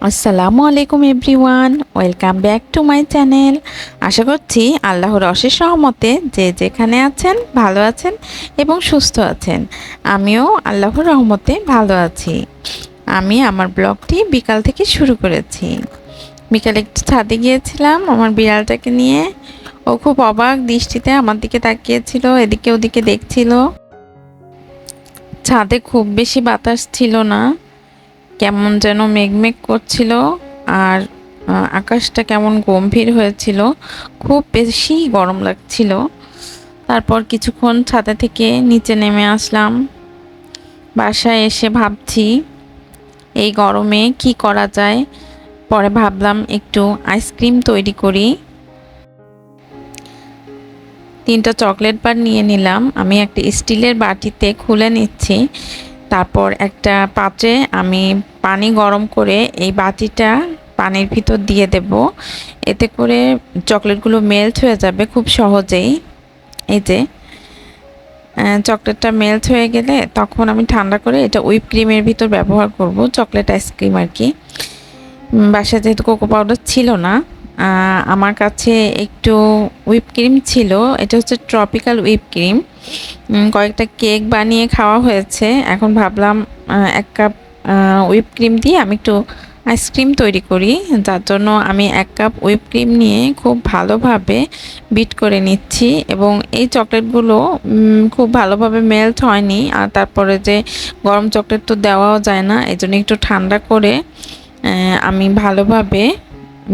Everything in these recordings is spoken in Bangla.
আসসালামু আলাইকুম everyone, welcome back to my channel. আশা করছি আল্লাহর অশেষ রহমতে যে যেখানে আছেন ভালো আছেন এবং সুস্থ আছেন। আমিও আল্লাহর রহমতে ভালো আছি। আমি আমার ব্লগটি বিকাল থেকে শুরু করেছি। বিকালে একটু ছাদে গিয়েছিলাম আমার বিড়ালটাকে নিয়ে। ও খুব অবাক দৃষ্টিতে আমার দিকে তাকিয়েছিল, এদিকে ওদিকে দেখছিল। ছাদে খুব বেশি বাতাস ছিল না, কেমন যেন মেঘমেঘ করছিল আর আকাশটা কেমন গম্ভীর হয়েছিল, খুব বেশি গরম লাগছিল। তারপর কিছুক্ষণ ছাদে থেকে নিচে নেমে আসলাম। বাসায় এসে ভাবছি এই গরমে কি করা যায়। পরে ভাবলাম একটু আইসক্রিম তৈরি করি। 3টা চকলেট বার নিয়ে নিলাম। আমি একটা স্টিলের বাটিতে খুলে নিচ্ছি। তারপর একটা পাত্রে আমি পানি গরম করে এই বাটিটা পানির ভিতর দিয়ে দেব। এতে করে চকলেটগুলো মেল্ট হয়ে যাবে খুব সহজেই। এই যে চকলেটটা মেল্ট হয়ে গেলে তখন আমি ঠান্ডা করে এটা হুইপ ক্রিমের ভিতর ব্যবহার করব, চকলেট আইসক্রিম আর কি। বাসায় যেহেতু কোকো পাউডার ছিল না, আমার কাছে একটু হুইপ ক্রিম ছিল। এটা হচ্ছে ট্রপিক্যাল হুইপ ক্রিম। কয়েকটা কেক বানিয়ে খাওয়া হয়েছে। এখন ভাবলাম 1 কাপ হুইপ ক্রিম দিয়ে আমি একটু আইসক্রিম তৈরি করি। যার জন্য আমি 1 কাপ হুইপ ক্রিম নিয়ে খুব ভালোভাবে বিট করে নিচ্ছি। এবং এই চকলেটগুলো খুব ভালোভাবে মেল্ট হয়নি। আর তারপরে যে গরম চকলেট তো দেওয়াও যায় না, এই জন্য একটু ঠান্ডা করে আমি ভালোভাবে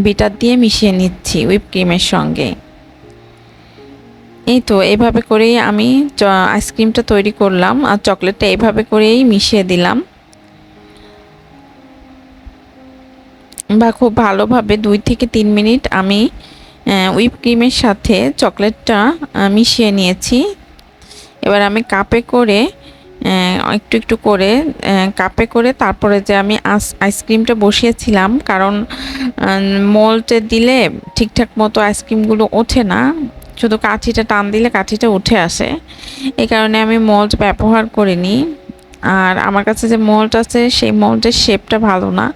বিটার দিয়ে মিশিয়ে নিচ্ছি হুইপ ক্রিমের সঙ্গে। এই তো এভাবে করেই আমি আইসক্রিমটা তৈরি করলাম আর চকলেটটা এভাবে করেই মিশিয়ে দিলাম। বা খুব ভালোভাবে 2 থেকে 3 মিনিট আমি হুইপ ক্রিমের সাথে চকলেটটা মিশিয়ে নিয়েছি। এবার আমি কাপে করে একটু একটু করে কাপে করে তারপরে যে আমি আইসক্রিমটা বসিয়েছিলাম, কারণ মোল্ডে দিলে ঠিকঠাক মতো আইসক্রিমগুলো ওঠে না, শুধু কাঠিটা টান দিলে কাঠিটা উঠে আসে। এই কারণে আমি মোল্ড ব্যবহার করিনি। আর আমার কাছে যে মোল্ড আছে সেই মোল্ডের শেপটা ভালো না,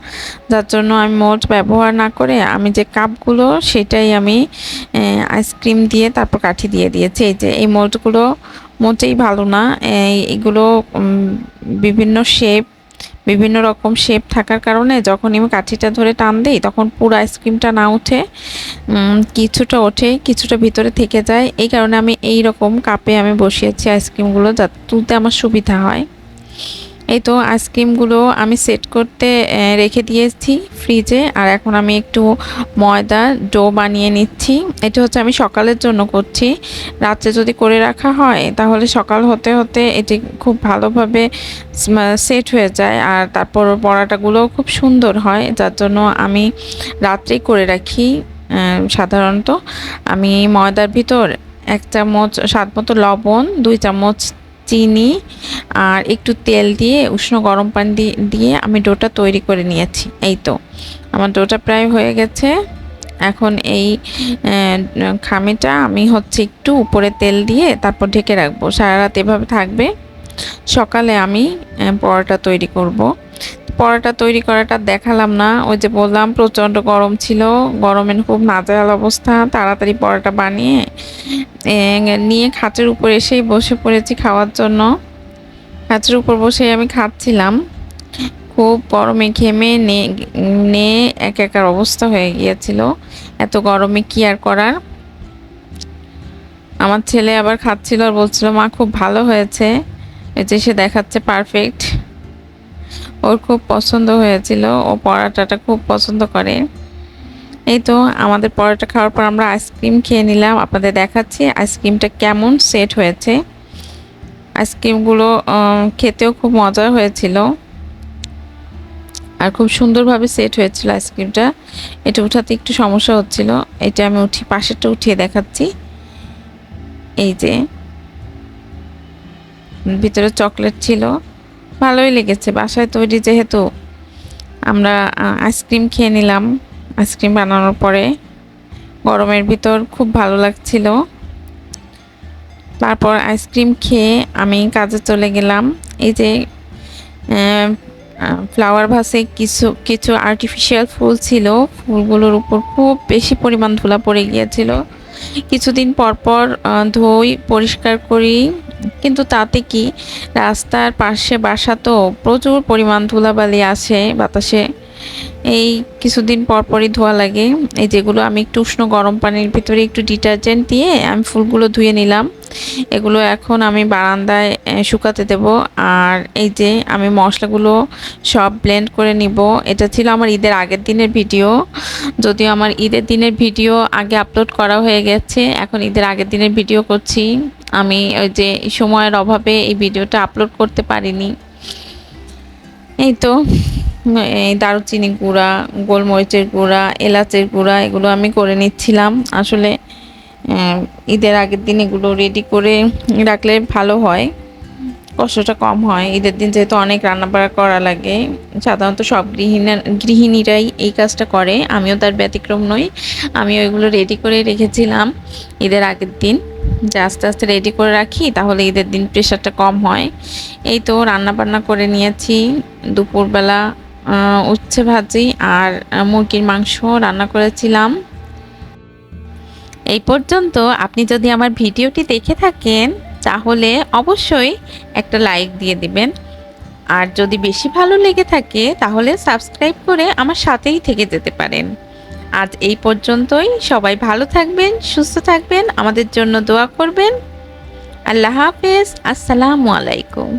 যার জন্য আমি মোল্ড ব্যবহার না করে আমি যে কাপগুলো সেটাই আমি আইসক্রিম দিয়ে তারপর কাঠি দিয়ে দিয়েছি। এই যে এই মোল্ডগুলো মোটেই ভালো না। এগুলো বিভিন্ন শেপ, বিভিন্ন রকম শেপ থাকার কারণে যখন আমি কাঠিটা ধরে টান দিই তখন পুরো আইসক্রিমটা না উঠে, কিছুটা ওঠে কিছুটা ভিতরে থেকে যায়। এই কারণে আমি এই রকম কাপে আমি বসিয়েছি আইসক্রিমগুলো, যাতে তুলতে আমার সুবিধা হয়। এই তো আইসক্রিমগুলো আমি সেট করতে রেখে দিয়েছি ফ্রিজে। আর এখন আমি একটু ময়দা ডো বানিয়ে নিচ্ছি। এটা হচ্ছে আমি সকালের জন্য করছি। রাত্রে যদি করে রাখা হয় তাহলে সকাল হতে হতে এটি খুব ভালোভাবে সেট হয়ে যায় আর তারপর পরাটাগুলোও খুব সুন্দর হয়, যার জন্য আমি রাত্রেই করে রাখি। সাধারণত আমি ময়দার ভিতর 1 চামচ স্বাদ মতো লবণ, 2 চামচ চিনি আর একটু তেল দিয়ে উষ্ণ গরম পানি দিয়ে আমি ডোটা তৈরি করে নিয়েছি। এই তো আমার ডোটা প্রায় হয়ে গেছে। এখন এই খামিটা আমি হচ্ছে একটু উপরে তেল দিয়ে তারপর ঢেকে রাখবো, সারা রাত এভাবে থাকবে। সকালে আমি পরোটা তৈরি করব। পরোটা তৈরি করাটা দেখালাম না, ওই যে বললাম প্রচণ্ড গরম ছিল, গরমের খুব নাজেহাল অবস্থা। তাড়াতাড়ি পরোটা বানিয়ে নিয়ে খাটের উপর এসেই বসে পড়েছি খাওয়ার জন্য। খাটের উপর বসে আমি খাচ্ছিলাম। খুব গরমে ঘেমে নে একাকার অবস্থা হয়ে গিয়েছিল। এত গরমে কি আর করার। আমার ছেলে আবার খাচ্ছিল আর বলছিল মা খুব ভালো হয়েছে, এই যে সে দেখাচ্ছে পারফেক্ট। ওর খুব পছন্দ হয়েছিল, ও পরোটাটা খুব পছন্দ করে। এই তো আমাদের পরোটা খাওয়ার পর আমরা আইসক্রিম খেয়ে নিলাম। আপনাদের দেখাচ্ছি আইসক্রিমটা কেমন সেট হয়েছে। আইসক্রিমগুলো খেতেও খুব মজার হয়েছিল আর খুব সুন্দরভাবে সেট হয়েছিল আইসক্রিমটা। এটা উঠাতে একটু সমস্যা হচ্ছিল, এটা আমি পাশেরটা উঠিয়ে দেখাচ্ছি। এই যে ভিতরে চকলেট ছিল, ভালোই লেগেছে। বাসায় তৈরি যেহেতু আমরা আইসক্রিম খেয়ে নিলাম। আইসক্রিম বানানোর পরে গরমের ভিতর খুব ভালো লাগছিল। তারপর আইসক্রিম খেয়ে আমি কাজে চলে গেলাম। এই যে ফ্লাওয়ার ভাসে কিছু কিছু আর্টিফিশিয়াল ফুল ছিল, ফুলগুলোর উপর খুব বেশি পরিমাণ ধুলা পড়ে গিয়েছিল। কিছুদিন পর পর ধুই, পরিষ্কার করি, কিন্তু তাতে কি, রাস্তার পাশে বাসা তো প্রচুর পরিমাণ ধুলাবালি আসে বাতাসে, এই কিছুদিন পর পরই ধোয়া লাগে। এই যেগুলো আমি একটু উষ্ণ গরম পানির ভিতরে একটু ডিটারজেন্ট দিয়ে আমি ফুলগুলো ধুয়ে নিলাম। এগুলো এখন আমি বারান্দায় শুকাতে দেব। আর এই যে আমি মশলাগুলো সব ব্লেন্ড করে নিব। এটা ছিল আমার ঈদের আগের দিনের ভিডিও, যদিও আমার ঈদের দিনের ভিডিও আগে আপলোড করা হয়ে গেছে, এখন ঈদের আগের দিনের ভিডিও করছি। আমি ওই যে সময়ের অভাবে এই ভিডিওটা আপলোড করতে পারিনি। এই তো এই দারুচিনি গুঁড়া, গোলমরিচের গুঁড়া, এলাচের গুঁড়া এগুলো আমি করে নিচ্ছিলাম। আসলে ঈদের আগের দিন এগুলো রেডি করে রাখলে ভালো হয়, কষ্টটা কম হয়। ঈদের দিন যেহেতু অনেক রান্নাবাড়া করা লাগে, সাধারণত সব গৃহিণীরাই এই কাজটা করে, আমিও তার ব্যতিক্রম নই। আমি ওইগুলো রেডি করে রেখেছিলাম ঈদের আগের দিন, যে আস্তে আস্তে রেডি করে রাখি তাহলে ঈদের দিন প্রেশারটা কম হয়। এই তো রান্না বান্না করে নিয়েছি। দুপুরবেলা উচ্ছে ভাজি আর মুরগির মাংস রান্না করেছিলাম। এই পর্যন্ত আপনি যদি আমার ভিডিওটি দেখে থাকেন তাহলে অবশ্যই একটা লাইক দিয়ে দিবেন, আর যদি বেশি ভালো লেগে থাকে তাহলে সাবস্ক্রাইব করে আমার সাথেই থেকে যেতে পারেন। আজ এই পর্যন্তই। সবাই ভালো থাকবেন, সুস্থ থাকবেন, আমাদের জন্য দোয়া করবেন। আল্লাহ হাফেজ। আসসালামু আলাইকুম।